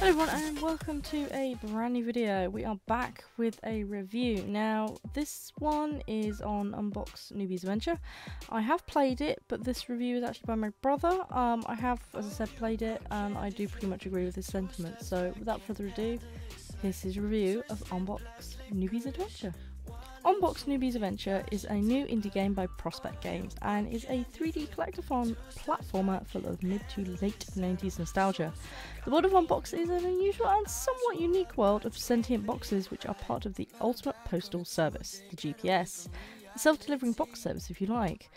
Hello everyone and welcome to a brand new video. We are back with a review. Now this one is on Unbox Newbies Adventure. I have played it, but this review is actually by my brother. I have, as I said, played it and I do pretty much agree with his sentiments. So without further ado, here's his review of Unbox Newbies Adventure. Unbox Newbies Adventure is a new indie game by Prospect Games and is a 3D collectathon platformer full of mid to late 90s nostalgia. The world of Unbox is an unusual and somewhat unique world of sentient boxes which are part of the ultimate postal service, the GPS, a self-delivering box service if you like.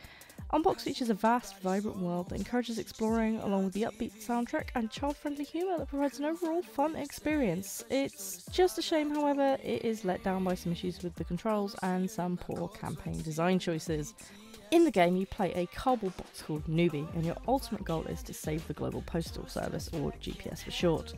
Unbox features a vast, vibrant world that encourages exploring along with the upbeat soundtrack and child-friendly humour that provides an overall fun experience. It's just a shame, however, it is let down by some issues with the controls and some poor campaign design choices. In the game, you play a cardboard box called Newbie, and your ultimate goal is to save the Global Postal Service, or GPS for short.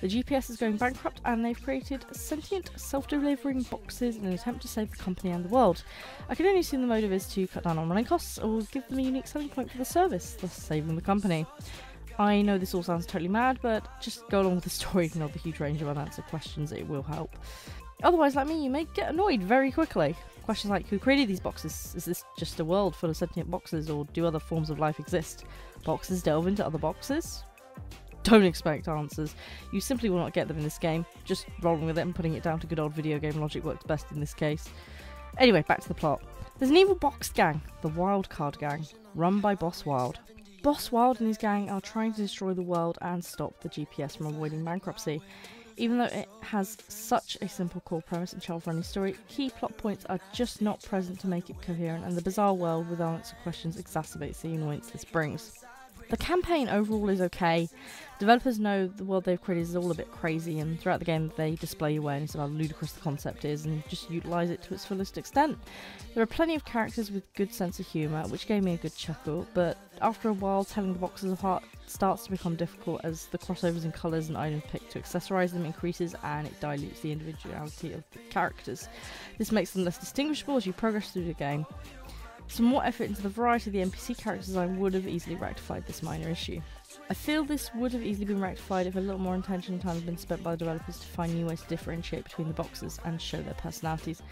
The GPS is going bankrupt, and they've created sentient, self-delivering boxes in an attempt to save the company and the world. I can only assume the motive is to cut down on running costs, or give them a unique selling point for the service, thus saving the company. I know this all sounds totally mad, but just go along with the story, ignore the huge range of unanswered questions, it will help. Otherwise, like me, you may get annoyed very quickly. Questions like, who created these boxes? Is this just a world full of sentient boxes, or do other forms of life exist? Boxes delve into other boxes? Don't expect answers. You simply will not get them in this game. Just rolling with it and putting it down to good old video game logic works best in this case. Anyway, back to the plot. There's an evil box gang, the Wild Card Gang, run by Boss Wild. Boss Wild and his gang are trying to destroy the world and stop the GPS from avoiding bankruptcy. Even though it has such a simple core premise and child-friendly story, key plot points are just not present to make it coherent, and the bizarre world with unanswered questions exacerbates the annoyance this brings. The campaign overall is okay. Developers know the world they've created is all a bit crazy, and throughout the game they display awareness of how ludicrous the concept is and just utilise it to its fullest extent. There are plenty of characters with good sense of humour, which gave me a good chuckle, but after a while telling the boxes apart starts to become difficult as the crossovers in colours and items picked to accessorise them increases, and it dilutes the individuality of the characters. This makes them less distinguishable as you progress through the game. Some more effort into the variety of the NPC character design would have easily rectified this minor issue. I feel this would have easily been rectified if a little more attention and time had been spent by the developers to find new ways to differentiate between the boxes and show their personalities.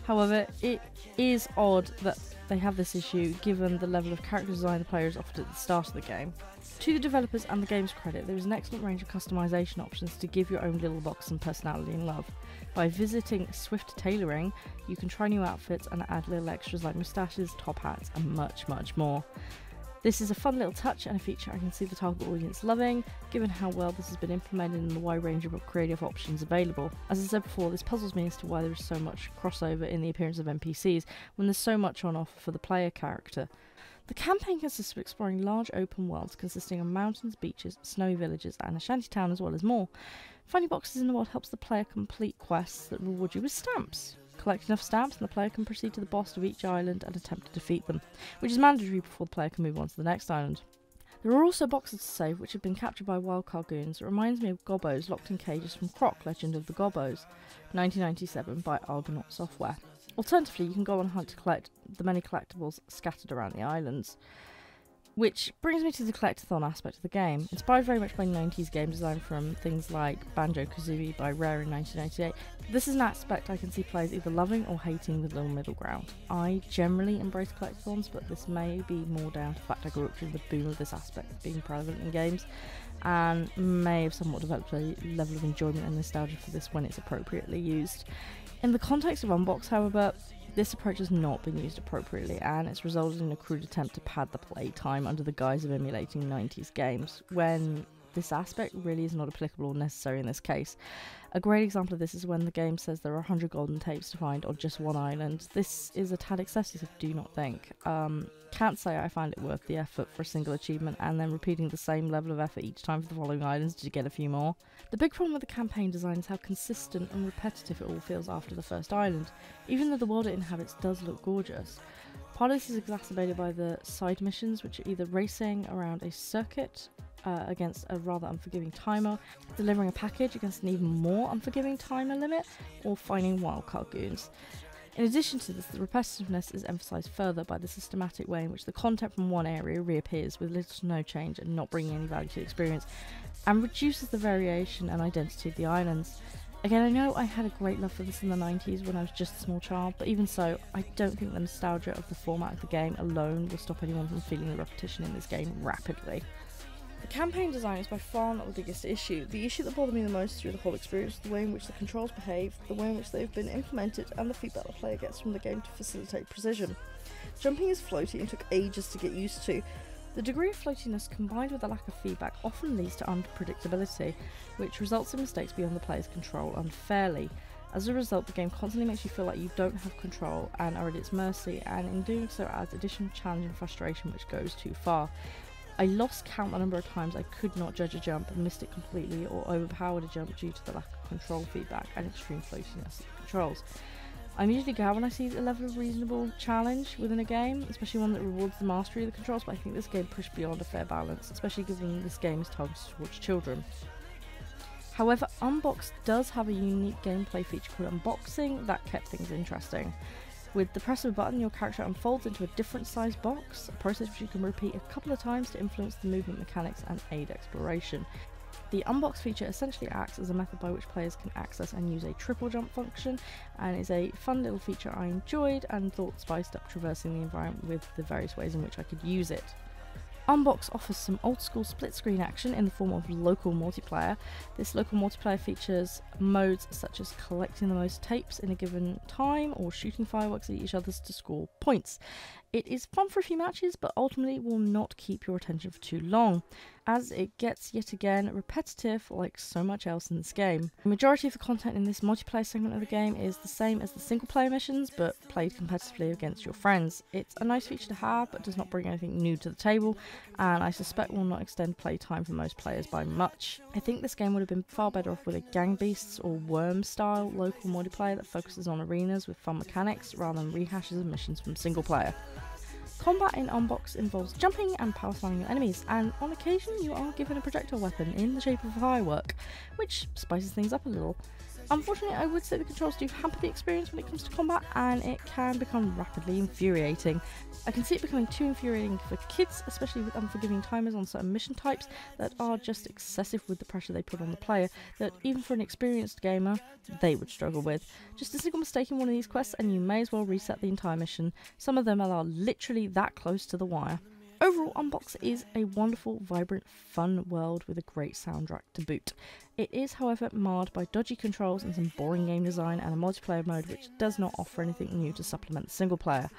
However, it is odd that they have this issue given the level of character design the players offered at the start of the game. To the developers and the game's credit, there is an excellent range of customization options to give your own little box some personality and love. By visiting Swift Tailoring, you can try new outfits and add little extras like moustaches, top hats, and much, much more. This is a fun little touch and a feature I can see the target audience loving, given how well this has been implemented and the wide range of creative options available. As I said before, this puzzles me as to why there is so much crossover in the appearance of NPCs when there's so much on offer for the player character. The campaign consists of exploring large open worlds consisting of mountains, beaches, snowy villages, and a shanty town as well as more. Finding boxes in the world helps the player complete quests that reward you with stamps. Collect enough stamps and the player can proceed to the boss of each island and attempt to defeat them, which is mandatory before the player can move on to the next island. There are also boxes to save which have been captured by wildcard goons. It reminds me of Gobbos locked in cages from Croc, Legend of the Gobbos, 1997 by Argonaut Software. Alternatively, you can go on a hunt to collect the many collectibles scattered around the islands. Which brings me to the collectathon aspect of the game. Inspired very much by 90s game design from things like Banjo-Kazooie by Rare in 1998, this is an aspect I can see players either loving or hating with little middle ground. I generally embrace collectathons, but this may be more down to the fact I grew up through the boom of this aspect being prevalent in games, and may have somewhat developed a level of enjoyment and nostalgia for this when it's appropriately used. In the context of Unbox, however, this approach has not been used appropriately, and it's resulted in a crude attempt to pad the playtime under the guise of emulating 90s games, when this aspect really is not applicable or necessary in this case. A great example of this is when the game says there are 100 golden tapes to find on just one island. This is a tad excessive, do not think. Can't say I find it worth the effort for a single achievement and then repeating the same level of effort each time for the following islands to get a few more. The big problem with the campaign design is how consistent and repetitive it all feels after the first island, even though the world it inhabits does look gorgeous. Part of this is exacerbated by the side missions, which are either racing around a circuit against a rather unforgiving timer, delivering a package against an even more unforgiving timer limit, or finding wildcard goons. In addition to this, the repetitiveness is emphasised further by the systematic way in which the content from one area reappears with little to no change and not bringing any value to the experience, and reduces the variation and identity of the islands. Again, I know I had a great love for this in the 90s when I was just a small child, but even so, I don't think the nostalgia of the format of the game alone will stop anyone from feeling the repetition in this game rapidly. The campaign design is by far not the biggest issue. The issue that bothered me the most through the whole experience is the way in which the controls behave, the way in which they've been implemented, and the feedback the player gets from the game to facilitate precision. Jumping is floaty and took ages to get used to. The degree of floatiness combined with the lack of feedback often leads to unpredictability, which results in mistakes beyond the player's control unfairly. As a result, the game constantly makes you feel like you don't have control and are at its mercy, and in doing so adds additional challenge and frustration which goes too far. I lost count the number of times I could not judge a jump and missed it completely, or overpowered a jump due to the lack of control feedback and extreme floatiness of the controls. I'm usually glad when I see a level of reasonable challenge within a game, especially one that rewards the mastery of the controls, but I think this game pushed beyond a fair balance, especially given this game is targeted towards children. However, Unbox does have a unique gameplay feature called Unboxing that kept things interesting. With the press of a button, your character unfolds into a different sized box, a process which you can repeat a couple of times to influence the movement mechanics and aid exploration. The Unbox feature essentially acts as a method by which players can access and use a triple jump function, and is a fun little feature I enjoyed and thought spiced up traversing the environment with the various ways in which I could use it. Unbox offers some old school split screen action in the form of local multiplayer. This local multiplayer features modes such as collecting the most tapes in a given time or shooting fireworks at each other to score points. It is fun for a few matches, but ultimately will not keep your attention for too long, as it gets yet again repetitive like so much else in this game. The majority of the content in this multiplayer segment of the game is the same as the single player missions, but played competitively against your friends. It's a nice feature to have, but does not bring anything new to the table, and I suspect will not extend play time for most players by much. I think this game would have been far better off with a Gang Beasts or Worm style local multiplayer that focuses on arenas with fun mechanics rather than rehashes of missions from single player. Combat in Unbox involves jumping and power slamming your enemies, and on occasion you are given a projectile weapon in the shape of a firework, which spices things up a little. Unfortunately, I would say the controls do hamper the experience when it comes to combat, and it can become rapidly infuriating. I can see it becoming too infuriating for kids, especially with unforgiving timers on certain mission types that are just excessive with the pressure they put on the player, that even for an experienced gamer, they would struggle with. Just a single mistake in one of these quests and you may as well reset the entire mission. Some of them are literally that close to the wire. Overall, Unbox is a wonderful, vibrant, fun world with a great soundtrack to boot. It is, however, marred by dodgy controls and some boring game design and a multiplayer mode which does not offer anything new to supplement the single player.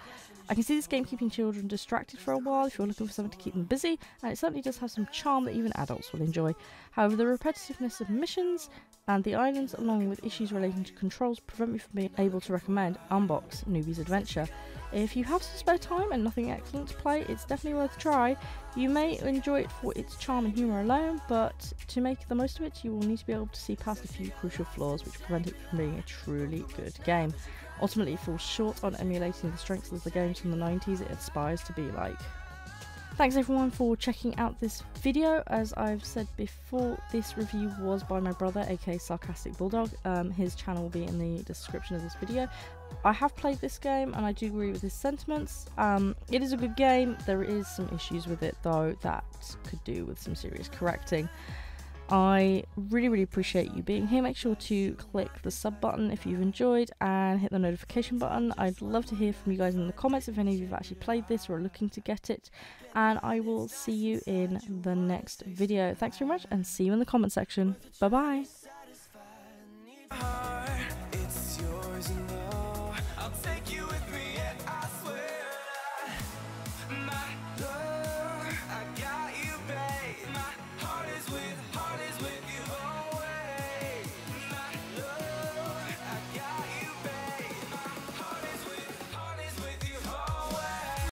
I can see this game keeping children distracted for a while if you're looking for something to keep them busy, and it certainly does have some charm that even adults will enjoy. However, the repetitiveness of missions and the islands, along with issues relating to controls, prevent me from being able to recommend Unbox Newbie's Adventure. If you have some spare time and nothing excellent to play, it's definitely worth a try. You may enjoy it for its charm and humour alone, but to make the most of it, you will need to be able to see past a few crucial flaws which prevent it from being a truly good game. Ultimately, it falls short on emulating the strengths of the games from the 90s it aspires to be like. Thanks everyone for checking out this video. As I've said before, this review was by my brother, aka Sarcastic Bulldog. His channel will be in the description of this video. I have played this game and I do agree with his sentiments. It is a good game. There is some issues with it though that could do with some serious correcting. I really appreciate you being here. Make sure to click the sub button if you've enjoyed and hit the notification button. I'd love to hear from you guys in the comments if any of you have actually played this or are looking to get it, and I will see you in the next video. Thanks very much and see you in the comment section. Bye bye. I'll take you with me, yeah, I swear. My